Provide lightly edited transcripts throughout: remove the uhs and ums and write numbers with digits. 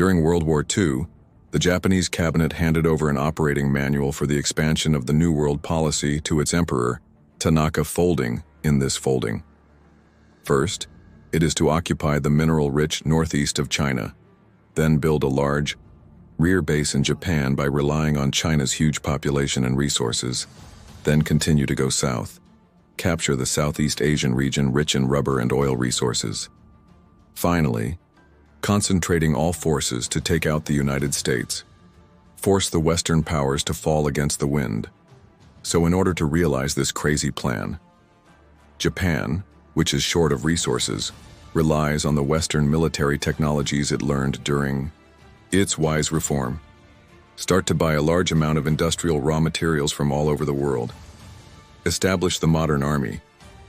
During World War II, the Japanese cabinet handed over an operating manual for the expansion of the New World policy to its emperor, Tanaka, folding in this folding. First, it is to occupy the mineral-rich northeast of China, then build a large rear base in Japan by relying on China's huge population and resources, then continue to go south, capture the Southeast Asian region rich in rubber and oil resources. Finally, concentrating all forces to take out the United States, force the Western powers to fall against the wind. So in order to realize this crazy plan, Japan, which is short of resources, relies on the Western military technologies it learned during its wise reform. Start to buy a large amount of industrial raw materials from all over the world. Establish the modern army,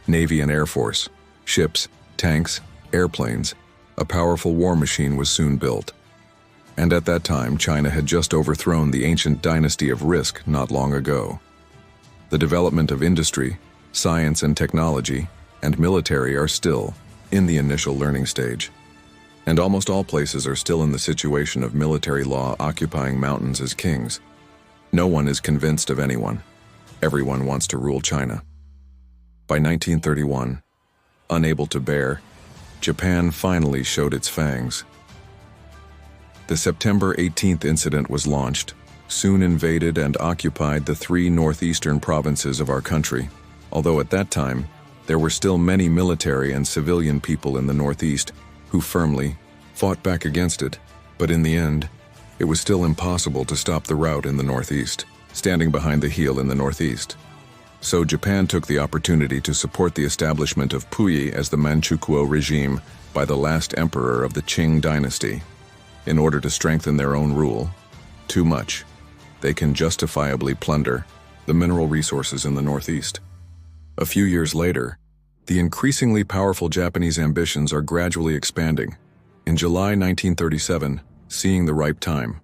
navy and air force, ships, tanks, airplanes. A powerful war machine was soon built. And at that time, China had just overthrown the ancient dynasty of Risk not long ago. The development of industry, science and technology, and military are still in the initial learning stage. And almost all places are still in the situation of military law occupying mountains as kings. No one is convinced of anyone. Everyone wants to rule China. By 1931, unable to bear, Japan finally showed its fangs. The September 18th incident was launched, soon invaded and occupied the 3 northeastern provinces of our country, although at that time, there were still many military and civilian people in the northeast who firmly fought back against it, but in the end, it was still impossible to stop the rout in the northeast, standing behind the heel in the northeast. So Japan took the opportunity to support the establishment of Puyi as the Manchukuo regime by the last emperor of the Qing dynasty. In order to strengthen their own rule, too much, they can justifiably plunder the mineral resources in the northeast. A few years later, the increasingly powerful Japanese ambitions are gradually expanding. In July 1937, seeing the ripe time.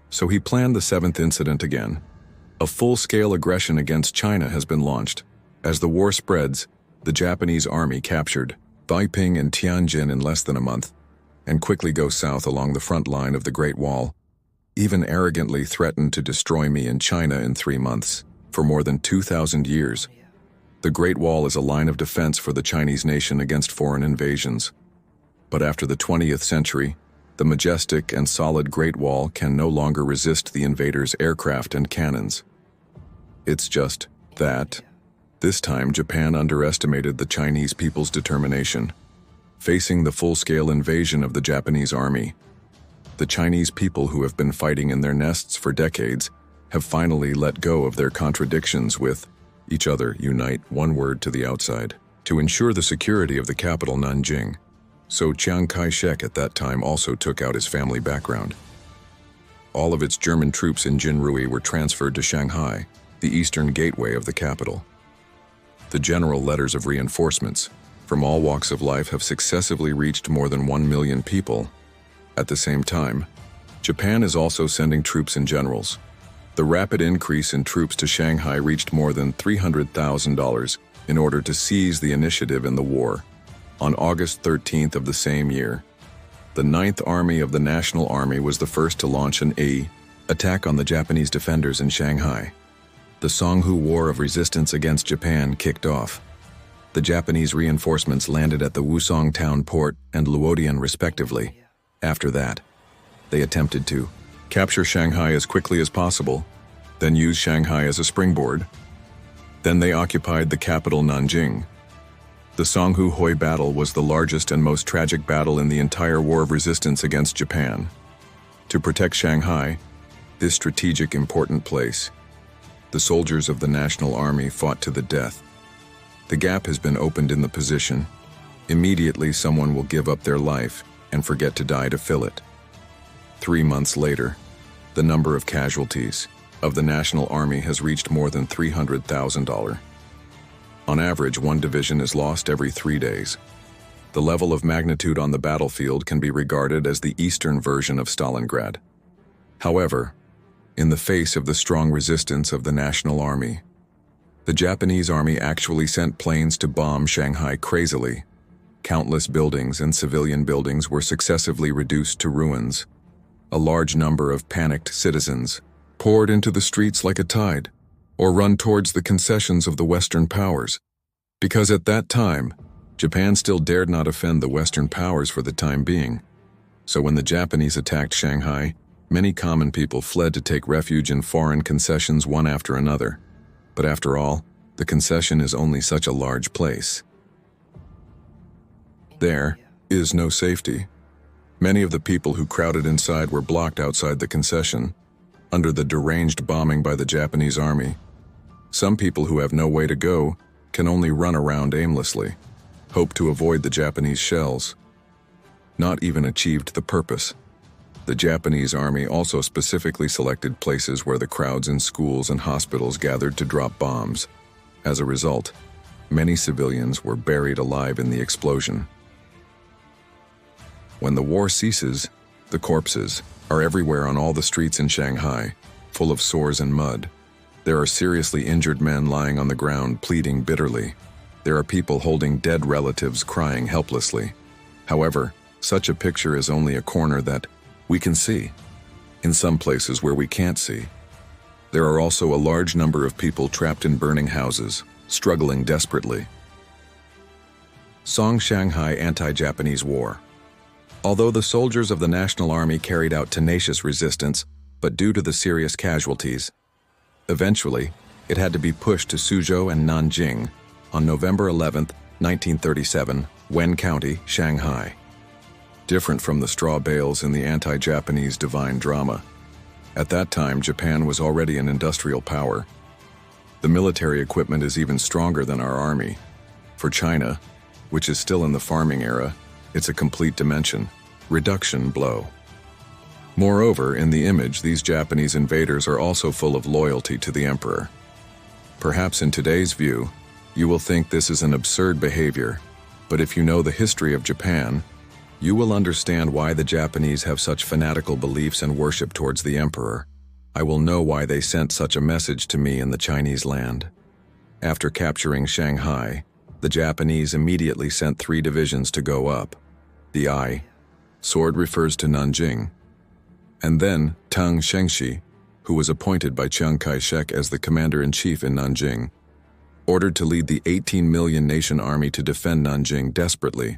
So he planned the 7th incident again. A full-scale aggression against China has been launched. As the war spreads, the Japanese army captured Taiping and Tianjin in less than a month, and quickly go south along the front line of the Great Wall, even arrogantly threatened to destroy me in China in 3 months, for more than 2,000 years. The Great Wall is a line of defense for the Chinese nation against foreign invasions. But after the 20th century, the majestic and solid Great Wall can no longer resist the invaders' aircraft and cannons. It's just that, this time Japan underestimated the Chinese people's determination. Facing the full-scale invasion of the Japanese army, the Chinese people who have been fighting in their nests for decades have finally let go of their contradictions with each other, unite one word to the outside, to ensure the security of the capital Nanjing. So Chiang Kai-shek at that time also took out his family background. All of its German troops in Jinrui were transferred to Shanghai, the eastern gateway of the capital. The general letters of reinforcements from all walks of life have successively reached more than 1 million people. At the same time, Japan is also sending troops and generals. The rapid increase in troops to Shanghai reached more than $300,000 in order to seize the initiative in the war. On August 13th of the same year, the 9th Army of the National Army was the first to launch an attack on the Japanese defenders in Shanghai. The Songhu War of Resistance against Japan kicked off. The Japanese reinforcements landed at the Wusong Town Port and Luodian respectively. After that, they attempted to capture Shanghai as quickly as possible, then use Shanghai as a springboard. Then they occupied the capital Nanjing. The Songhu Hoi battle was the largest and most tragic battle in the entire War of Resistance against Japan. To protect Shanghai, this strategic important place, the soldiers of the National Army fought to the death. The gap has been opened in the position. Immediately someone will give up their life and forget to die to fill it. 3 months later, the number of casualties of the National Army has reached more than $300,000. On average, one division is lost every 3 days. The level of magnitude on the battlefield can be regarded as the eastern version of Stalingrad. However, in the face of the strong resistance of the National Army, the Japanese army actually sent planes to bomb Shanghai crazily. Countless buildings and civilian buildings were successively reduced to ruins. A large number of panicked citizens poured into the streets like a tide, or run towards the concessions of the Western powers, because at that time, Japan still dared not offend the Western powers for the time being. So when the Japanese attacked Shanghai, many common people fled to take refuge in foreign concessions one after another. But after all, the concession is only such a large place. There is no safety. Many of the people who crowded inside were blocked outside the concession, under the deranged bombing by the Japanese army. Some people who have no way to go can only run around aimlessly, hope to avoid the Japanese shells. Not even achieved the purpose. The Japanese army also specifically selected places where the crowds in schools and hospitals gathered to drop bombs. As a result, many civilians were buried alive in the explosion. When the war ceases, the corpses are everywhere on all the streets in Shanghai, full of sores and mud. There are seriously injured men lying on the ground pleading bitterly. There are people holding dead relatives crying helplessly. However, such a picture is only a corner that we can see. In some places where we can't see, there are also a large number of people trapped in burning houses, struggling desperately. Song Shanghai Anti-Japanese War. Although the soldiers of the National Army carried out tenacious resistance, but due to the serious casualties, eventually, it had to be pushed to Suzhou and Nanjing on November 11, 1937, Wen County, Shanghai. Different from the straw bales in the anti-Japanese divine drama, at that time Japan was already an industrial power. The military equipment is even stronger than our army. For China, which is still in the farming era, it's a complete dimension, reduction blow. Moreover, in the image, these Japanese invaders are also full of loyalty to the emperor. Perhaps in today's view, you will think this is an absurd behavior, but if you know the history of Japan, you will understand why the Japanese have such fanatical beliefs and worship towards the emperor. I will know why they sent such a message to me in the Chinese land. After capturing Shanghai, the Japanese immediately sent 3 divisions to go up. The I sword refers to Nanjing. And then Tang Shengshi, who was appointed by Chiang Kai-shek as the commander-in-chief in Nanjing, ordered to lead the 18 million nation army to defend Nanjing desperately.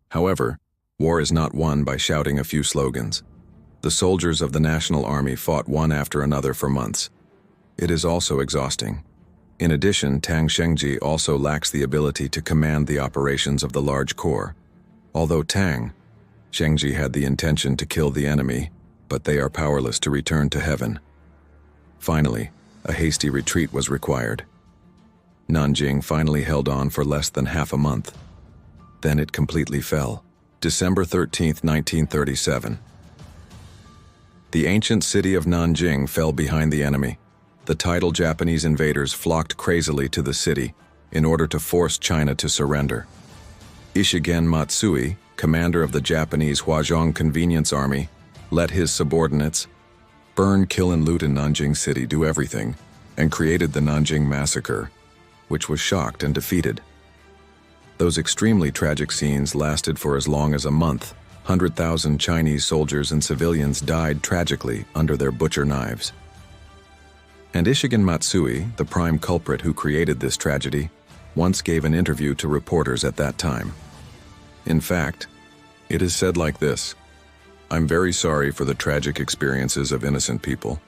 However, war is not won by shouting a few slogans. The soldiers of the National Army fought one after another for months. It is also exhausting. In addition, Tang Shengji also lacks the ability to command the operations of the large corps. Although Tang Shengji had the intention to kill the enemy, but they are powerless to return to heaven. Finally, a hasty retreat was required. Nanjing finally held on for less than half a month. Then it completely fell. December 13, 1937. The ancient city of Nanjing fell behind the enemy. The tidal Japanese invaders flocked crazily to the city in order to force China to surrender. Ishigen Matsui, commander of the Japanese Huazhong Convenience Army, let his subordinates burn, kill, and loot in Nanjing city, do everything, and created the Nanjing Massacre, which was shocked and defeated. Those extremely tragic scenes lasted for as long as a month. 100,000 Chinese soldiers and civilians died tragically under their butcher knives. And Ishigen Matsui, the prime culprit who created this tragedy, once gave an interview to reporters at that time. In fact, it is said like this: "I'm very sorry for the tragic experiences of innocent people,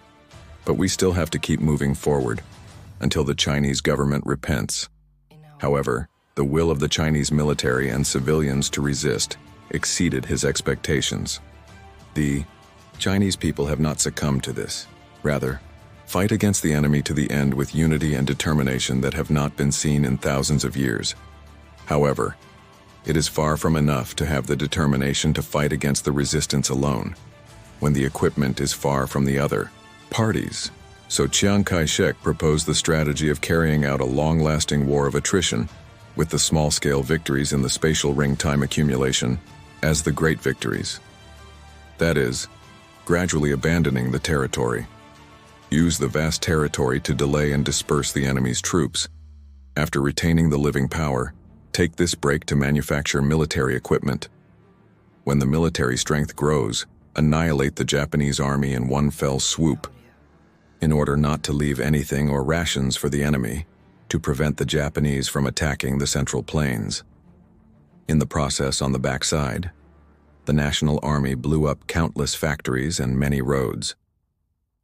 but we still have to keep moving forward until the Chinese government repents." However, the will of the Chinese military and civilians to resist exceeded his expectations. The Chinese people have not succumbed to this. Rather, fight against the enemy to the end with unity and determination that have not been seen in thousands of years. However, it is far from enough to have the determination to fight against the resistance alone, when the equipment is far from the other parties. So Chiang Kai-shek proposed the strategy of carrying out a long-lasting war of attrition, with the small-scale victories in the spatial ring time accumulation as the great victories. That is, gradually abandoning the territory. Use the vast territory to delay and disperse the enemy's troops. After retaining the living power, take this break to manufacture military equipment. When the military strength grows, annihilate the Japanese army in one fell swoop, in order not to leave anything or rations for the enemy, to prevent the Japanese from attacking the Central Plains. In the process on the backside, the National Army blew up countless factories and many roads.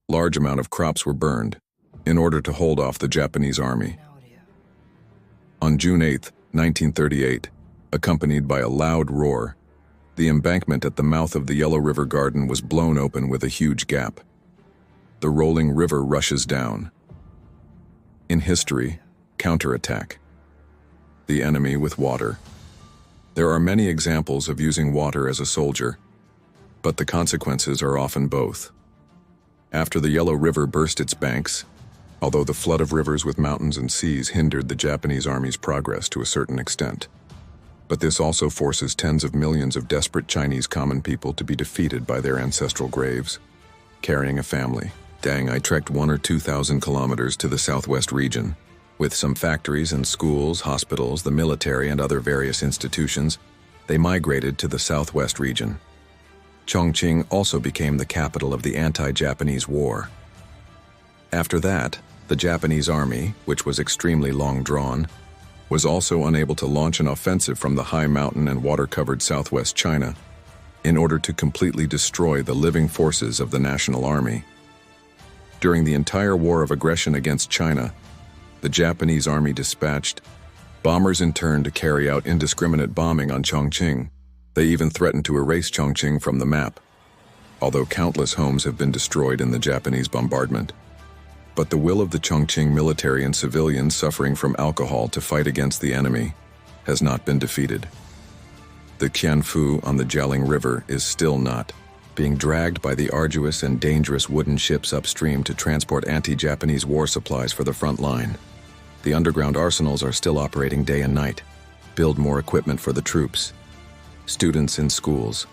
Large amount of crops were burned in order to hold off the Japanese army. On June 8, 1938, accompanied by a loud roar, the embankment at the mouth of the Yellow River Garden was blown open with a huge gap. The rolling river rushes down. In history, counterattack. The enemy with water. There are many examples of using water as a soldier, but the consequences are often both. After the Yellow River burst its banks, although the flood of rivers with mountains and seas hindered the Japanese army's progress to a certain extent, but this also forces tens of millions of desperate Chinese common people to be defeated by their ancestral graves, carrying a family. Dang, I trekked 1,000 or 2,000 kilometers to the southwest region. With some factories and schools, hospitals, the military, and other various institutions, they migrated to the southwest region. Chongqing also became the capital of the anti-Japanese war. After that, the Japanese army, which was extremely long-drawn, was also unable to launch an offensive from the high mountain and water-covered southwest China in order to completely destroy the living forces of the National Army. During the entire war of aggression against China, the Japanese army dispatched bombers in turn to carry out indiscriminate bombing on Chongqing. They even threatened to erase Chongqing from the map, although countless homes have been destroyed in the Japanese bombardment. But the will of the Chongqing military and civilians suffering from alcohol to fight against the enemy has not been defeated. The Qianfu on the Jialing River is still not, being dragged by the arduous and dangerous wooden ships upstream to transport anti-Japanese war supplies for the front line. The underground arsenals are still operating day and night, build more equipment for the troops. Students in schools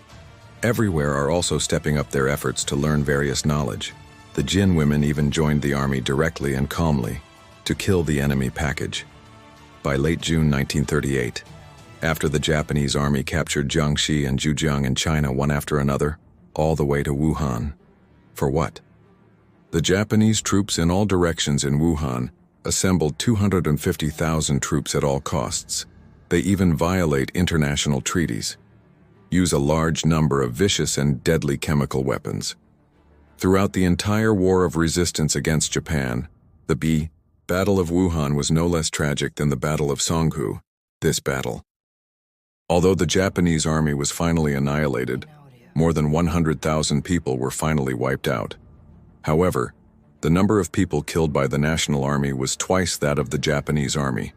everywhere are also stepping up their efforts to learn various knowledge. The Jin women even joined the army directly and calmly to kill the enemy package. By late June 1938, after the Japanese army captured Jiangxi and Zhejiang in China one after another, all the way to Wuhan. For what? The Japanese troops in all directions in Wuhan assembled 250,000 troops at all costs. They even violate international treaties, use a large number of vicious and deadly chemical weapons. Throughout the entire war of resistance against Japan, the Battle of Wuhan was no less tragic than the Battle of Songhu. This battle, although the Japanese army was finally annihilated, more than 100,000 people were finally wiped out. However, the number of people killed by the National Army was twice that of the Japanese army.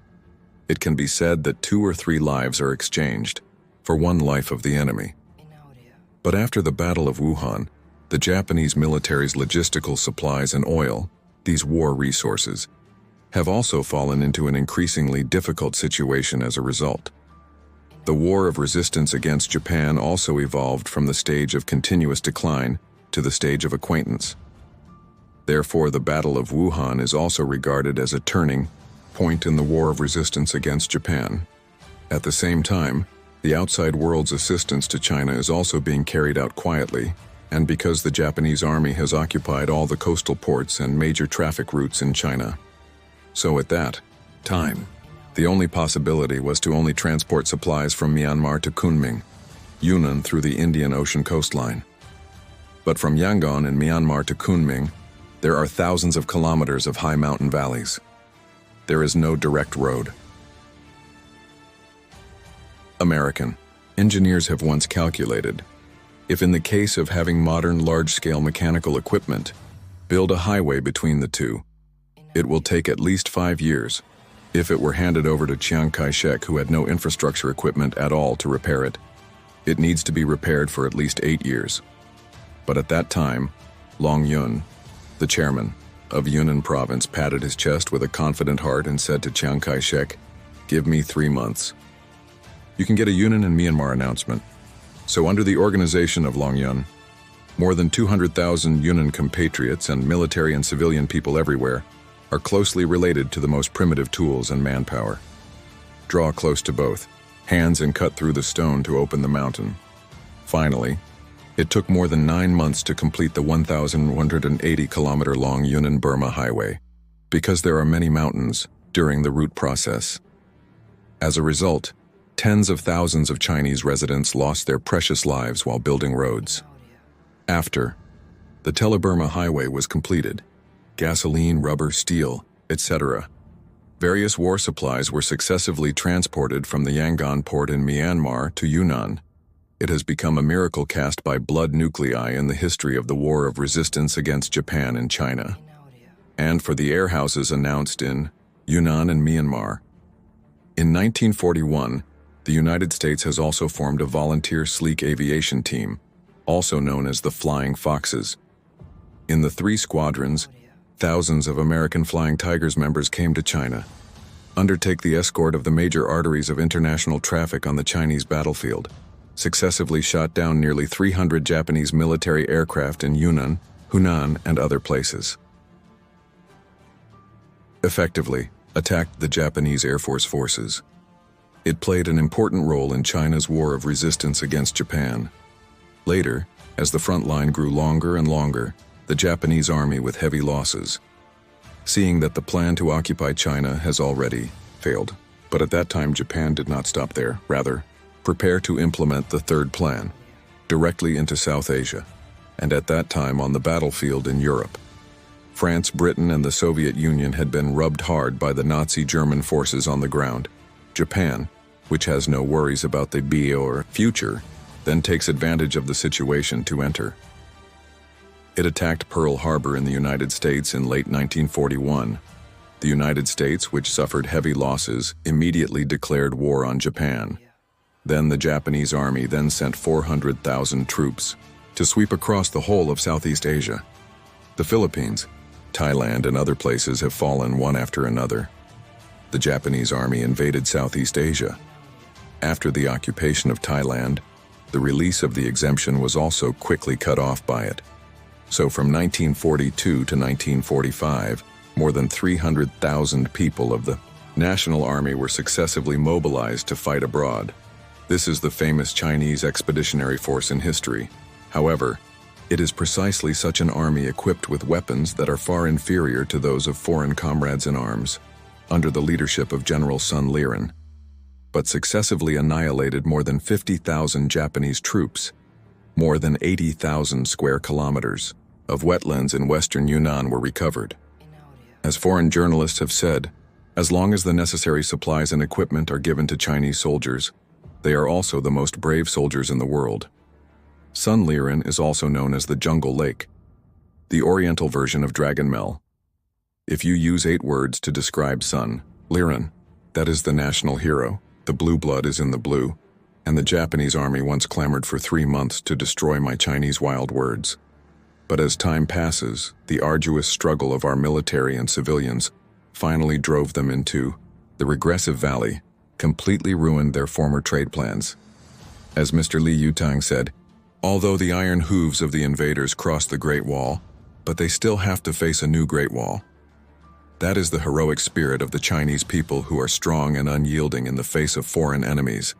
It can be said that 2 or 3 lives are exchanged for one life of the enemy. But after the Battle of Wuhan, the Japanese military's logistical supplies and oil, these war resources, have also fallen into an increasingly difficult situation as a result. The war of resistance against Japan also evolved from the stage of continuous decline to the stage of acquaintance. Therefore, the Battle of Wuhan is also regarded as a turning point in the war of resistance against Japan. At the same time, the outside world's assistance to China is also being carried out quietly, and because the Japanese army has occupied all the coastal ports and major traffic routes in China. So at that time, the only possibility was to only transport supplies from Myanmar to Kunming, Yunnan through the Indian Ocean coastline. But from Yangon in Myanmar to Kunming, there are thousands of kilometers of high mountain valleys. There is no direct road. American engineers have once calculated, if in the case of having modern large-scale mechanical equipment, build a highway between the two, it will take at least 5 years. If it were handed over to Chiang Kai-shek, who had no infrastructure equipment at all to repair it, it needs to be repaired for at least 8 years. But at that time, Long Yun, the chairman of Yunnan province, patted his chest with a confident heart and said to Chiang Kai-shek, "Give me 3 months. You can get a Yunnan and Myanmar announcement." So under the organization of Long Yun, more than 200,000 Yunnan compatriots and military and civilian people everywhere are closely related to the most primitive tools and manpower. Draw close to both hands and cut through the stone to open the mountain. Finally, it took more than 9 months to complete the 1,180-kilometer-long Yunnan-Burma highway, because there are many mountains during the route process. As a result, tens of thousands of Chinese residents lost their precious lives while building roads. After the Tele-Burma highway was completed, gasoline, rubber, steel, etc., various war supplies were successively transported from the Yangon port in Myanmar to Yunnan. It has become a miracle cast by blood nuclei in the history of the war of resistance against Japan and China, and for the airhouses announced in Yunnan and Myanmar. In 1941, the United States has also formed a volunteer sleek aviation team, also known as the Flying Foxes. In the 3 squadrons, thousands of American Flying Tigers members came to China, undertake the escort of the major arteries of international traffic on the Chinese battlefield, successively shot down nearly 300 Japanese military aircraft in Yunnan, Hunan, and other places. Effectively attacked the Japanese Air Force forces. It played an important role in China's war of resistance against Japan. Later, as the front line grew longer and longer, the Japanese army with heavy losses, seeing that the plan to occupy China has already failed. But at that time, Japan did not stop there. Rather, prepare to implement the third plan, directly into South Asia, and at that time on the battlefield in Europe. France, Britain, and the Soviet Union had been rubbed hard by the Nazi German forces on the ground. Japan, which has no worries about the be or future, then takes advantage of the situation to enter. It attacked Pearl Harbor in the United States in late 1941. The United States, which suffered heavy losses, immediately declared war on Japan. Then the Japanese army then sent 400,000 troops to sweep across the whole of Southeast Asia. The Philippines, Thailand, and other places have fallen one after another. The Japanese army invaded Southeast Asia. After the occupation of Thailand, the release of the exemption was also quickly cut off by it. So from 1942 to 1945, more than 300,000 people of the National Army were successively mobilized to fight abroad. This is the famous Chinese Expeditionary Force in history. However, it is precisely such an army equipped with weapons that are far inferior to those of foreign comrades in arms, under the leadership of General Sun Liren, but successively annihilated more than 50,000 Japanese troops. More than 80,000 square kilometers of wetlands in western Yunnan were recovered. As foreign journalists have said, as long as the necessary supplies and equipment are given to Chinese soldiers, they are also the most brave soldiers in the world. Sun Liren is also known as the Jungle Lake, the Oriental version of Dragon Mel. If you use 8 words to describe Sun Liren, that is the national hero. The blue blood is in the blue, and the Japanese army once clamored for 3 months to destroy my Chinese wild words. But as time passes, the arduous struggle of our military and civilians finally drove them into the regressive valley, completely ruined their former trade plans. As Mr. Li Yutang said, although the iron hooves of the invaders crossed the Great Wall, but they still have to face a new Great Wall. That is the heroic spirit of the Chinese people, who are strong and unyielding in the face of foreign enemies.